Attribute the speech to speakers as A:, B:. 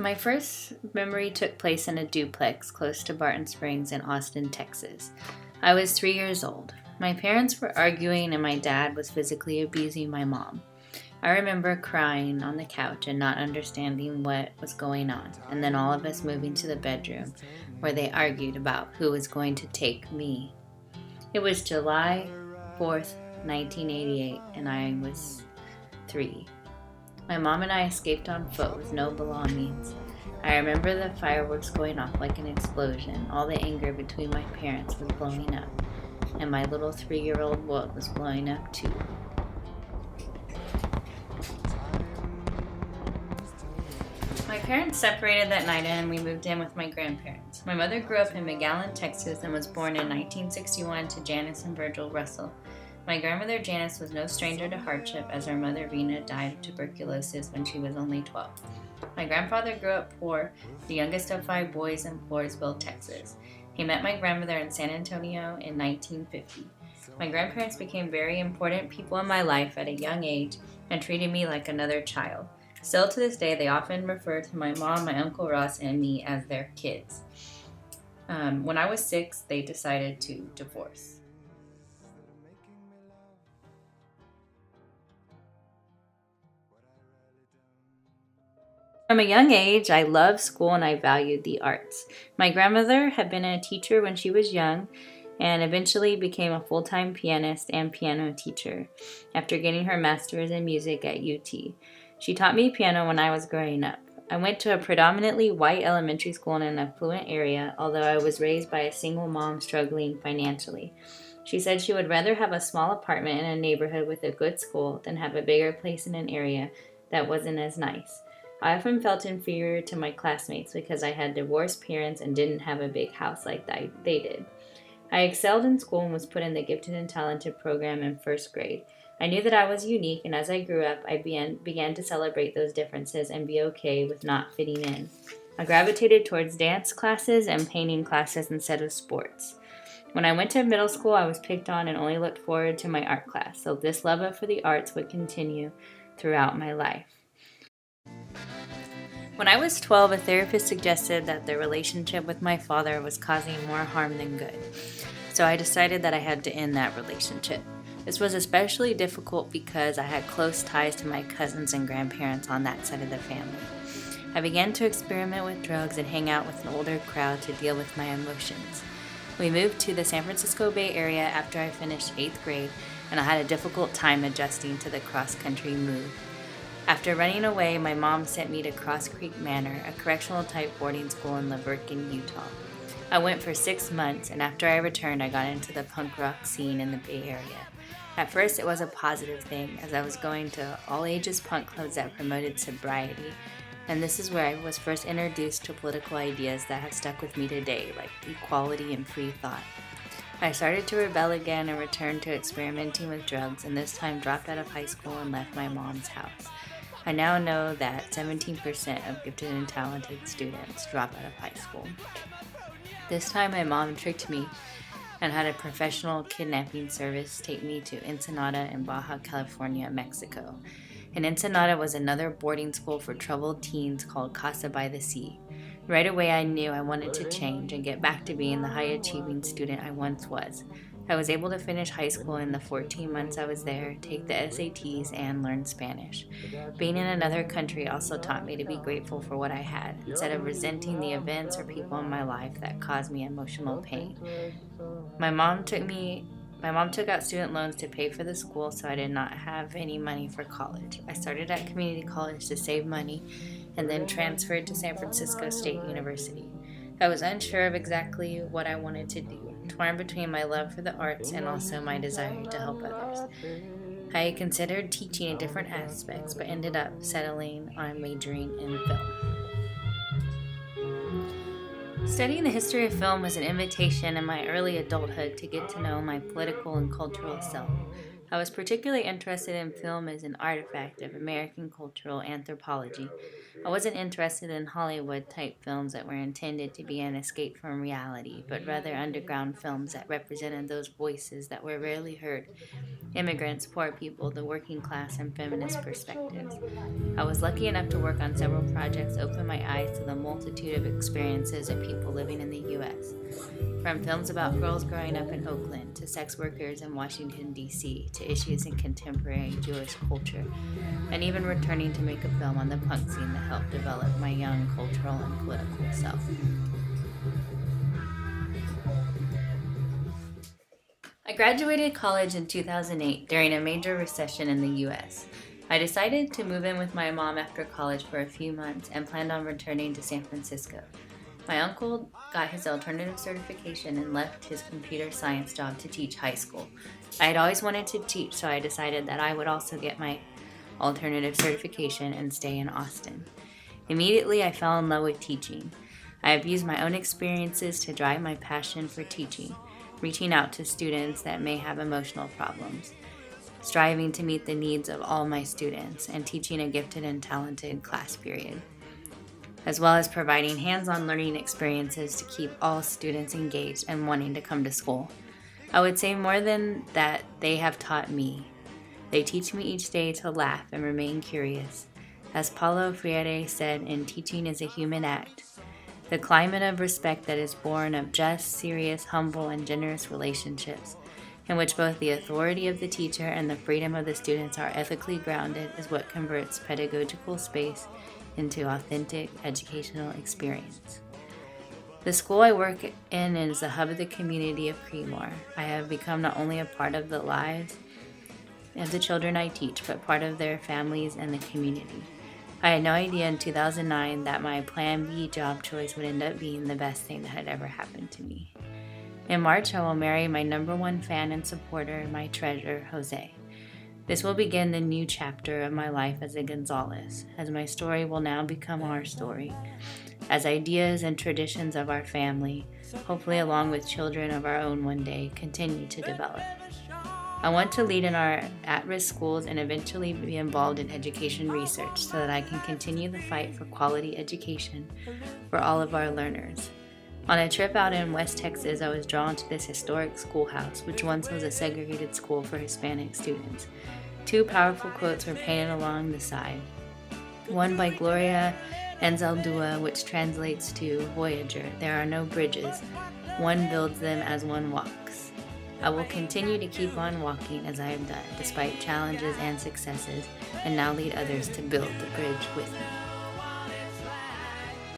A: My first memory took place in a duplex close to Barton Springs in Austin, Texas. I was 3 years old. My parents were arguing and my dad was physically abusing my mom. I remember crying on the couch and not understanding what was going on, and then all of us moving to the bedroom where they argued about who was going to take me. It was July 4th, 1988, and I was 3. My mom and I escaped on foot with no belongings. I remember the fireworks going off like an explosion. All the anger between my parents was blowing up, and my little 3-year-old world was blowing up too. My parents separated that night and we moved in with my grandparents. My mother grew up in McAllen, Texas and was born in 1961 to Janice and Virgil Russell. My grandmother Janice was no stranger to hardship as her mother Rena died of tuberculosis when she was only 12. My grandfather grew up poor, the youngest of 5 boys in Floresville, Texas. He met my grandmother in San Antonio in 1950. My grandparents became very important people in my life at a young age and treated me like another child. Still to this day, they often refer to my mom, my Uncle Ross, and me as their kids. When I was 6, they decided to divorce. From a young age, I loved school and I valued the arts. My grandmother had been a teacher when she was young and eventually became a full-time pianist and piano teacher after getting her master's in music at UT. She taught me piano when I was growing up. I went to a predominantly white elementary school in an affluent area, although I was raised by a single mom struggling financially. She said she would rather have a small apartment in a neighborhood with a good school than have a bigger place in an area that wasn't as nice. I often felt inferior to my classmates because I had divorced parents and didn't have a big house like they did. I excelled in school and was put in the gifted and talented program in first grade. I knew that I was unique, and as I grew up, I began to celebrate those differences and be okay with not fitting in. I gravitated towards dance classes and painting classes instead of sports. When I went to middle school, I was picked on and only looked forward to my art class, so this love for the arts would continue throughout my life. When I was 12, a therapist suggested that the relationship with my father was causing more harm than good. So I decided that I had to end that relationship. This was especially difficult because I had close ties to my cousins and grandparents on that side of the family. I began to experiment with drugs and hang out with an older crowd to deal with my emotions. We moved to the San Francisco Bay Area after I finished 8th grade, and I had a difficult time adjusting to the cross-country move. After running away, my mom sent me to Cross Creek Manor, a correctional-type boarding school in Leverkin, Utah. I went for 6 months, and after I returned, I got into the punk rock scene in the Bay Area. At first, it was a positive thing, as I was going to all-ages punk clubs that promoted sobriety, and this is where I was first introduced to political ideas that have stuck with me today, like equality and free thought. I started to rebel again and returned to experimenting with drugs, and this time dropped out of high school and left my mom's house. I now know that 17% of gifted and talented students drop out of high school. This time my mom tricked me and had a professional kidnapping service take me to Ensenada in Baja California, Mexico. And Ensenada was another boarding school for troubled teens called Casa by the Sea. Right away I knew I wanted to change and get back to being the high-achieving student I once was. I was able to finish high school in the 14 months I was there, take the SATs, and learn Spanish. Being in another country also taught me to be grateful for what I had, instead of resenting the events or people in my life that caused me emotional pain. My mom took out student loans to pay for the school, so I did not have any money for college. I started at community college to save money, and then transferred to San Francisco State University. I was unsure of exactly what I wanted to do, torn between my love for the arts and also my desire to help others. I considered teaching in different aspects, but ended up settling on majoring in film. Studying the history of film was an invitation in my early adulthood to get to know my political and cultural self. I was particularly interested in film as an artifact of American cultural anthropology. I wasn't interested in Hollywood-type films that were intended to be an escape from reality, but rather underground films that represented those voices that were rarely heard: immigrants, poor people, the working class, and feminist perspectives. I was lucky enough to work on several projects that opened my eyes to the multitude of experiences of people living in the U.S. From films about girls growing up in Oakland, to sex workers in Washington, D.C., to issues in contemporary Jewish culture, and even returning to make a film on the punk scene that helped develop my young cultural and political self. I graduated college in 2008 during a major recession in the U.S. I decided to move in with my mom after college for a few months and planned on returning to San Francisco. My uncle got his alternative certification and left his computer science job to teach high school. I had always wanted to teach, so I decided that I would also get my alternative certification and stay in Austin. Immediately, I fell in love with teaching. I have used my own experiences to drive my passion for teaching, reaching out to students that may have emotional problems, striving to meet the needs of all my students, and teaching a gifted and talented class period, as well as providing hands-on learning experiences to keep all students engaged and wanting to come to school. I would say more than that, they have taught me. They teach me each day to laugh and remain curious. As Paulo Freire said in Teaching is a Human Act, the climate of respect that is born of just, serious, humble, and generous relationships, in which both the authority of the teacher and the freedom of the students are ethically grounded, is what converts pedagogical space into authentic educational experience. The school I work in is the hub of the community of Creedmoor. I have become not only a part of the lives of the children I teach, but part of their families and the community. I had no idea in 2009 that my Plan B job choice would end up being the best thing that had ever happened to me. In March, I will marry my #1 fan and supporter, my treasure, Jose. This will begin the new chapter of my life as a Gonzalez, as my story will now become our story, as ideas and traditions of our family, hopefully along with children of our own one day, continue to develop. I want to lead in our at-risk schools and eventually be involved in education research so that I can continue the fight for quality education for all of our learners. On a trip out in West Texas, I was drawn to this historic schoolhouse, which once was a segregated school for Hispanic students. 2 powerful quotes were painted along the side. One by Gloria Anzaldúa, which translates to, "Voyager, there are no bridges. One builds them as one walks." I will continue to keep on walking as I have done, despite challenges and successes, and now lead others to build the bridge with me.